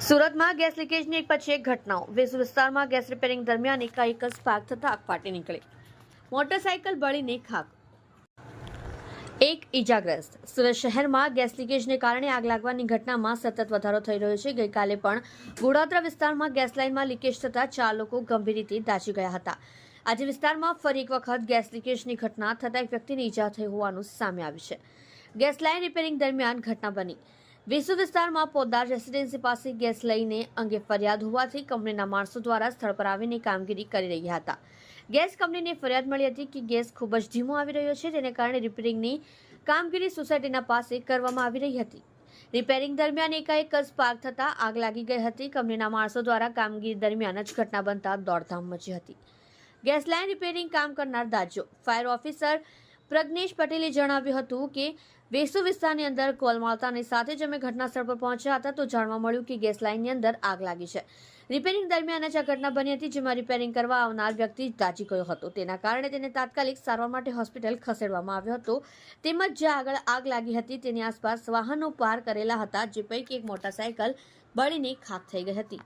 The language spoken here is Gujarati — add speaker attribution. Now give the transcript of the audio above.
Speaker 1: સુરતમાં ગેસ લીકેજની એક પછી એક ઘટનાઓ. વેસુ વિસ્તારમાં ગેસ રિપેરિંગ દરમિયાન એકાએક સ્પાર્ક થતા આગ ફાટી નીકળી. મોટરસાયકલ બળીને ખાક, એક ઈજાગ્રસ્ત. સુરત શહેરમાં ગેસ લીકેજને કારણે આગ લાગવાની ઘટનામાં સતત વધારો થઈ રહ્યો છે. ગઈકાલે પણ ગોળાદરા વિસ્તારમાં ગેસ લાઇનમાં લીકેજ થતા 4 લોકો ગંભીર રીતે દાઝી ગયા હતા. આજે વિસ્તારમાં ફરી એક વખત ગેસ લીકેજની ઘટના થતા એક વ્યક્તિને ઈજા થઈ હોવાનું સામે આવ્યું છે. ગેસ લાઇન રિપેરિંગ દરમિયાન ઘટના બની. વેસુ વિસ્તારમાં પોદ્દાર રેસિડેન્સી પાસે ગેસ લઈને અંગે ફરિયાદ હોવાથી કંપનીના માણસો દ્વારા સ્થળ પર આવીને કામગીરી કરી રહ્યા હતા. ગેસ કંપનીને ફરિયાદ મળી હતી કે ગેસ ખૂબ જ ધીમો આવી રહ્યો છે, જેને કારણે રિપેરિંગની કામગીરી સોસાયટીના પાસે કરવામાં આવી રહી હતી. રિપેરિંગ દરમિયાન એકાએક સ્પાર્ક થતા આગ લાગી ગઈ હતી. કંપનીના માણસો દ્વારા કામગીરી દરમિયાન જ ઘટના બનતા દોડધામ મચી હતી. ગેસ લાઇન રિપેરિંગ કામ કરનાર દાજો ફાયર ઓફિસર પ્રજ્ઞેશ પટેલે જણાવ્યું હતું કે વેસુ વિસ્તારની અંદર કોલ મળતાની સાથે જ અમે ઘટના સ્થળ પર પહોંચ્યા હતા તો જાણવા મળ્યું કે ગેસ લાઇનની અંદર આગ લાગી છે. રિપેરિંગ દરમિયાન જ આ ઘટના બની હતી, જેમાં રિપેરિંગ કરવા આવનાર વ્યક્તિ દાઝી ગયો હતો. તેના કારણે તેને તાત્કાલિક સારવાર માટે હોસ્પિટલ ખસેડવામાં આવ્યો હતો. તેમજ જ્યાં આગળ આગ લાગી હતી તેની આસપાસ વાહનો પાર કરેલા હતા, જે પૈકી એક મોટરસાયકલ બળીને ખાખ થઈ ગઈ હતી.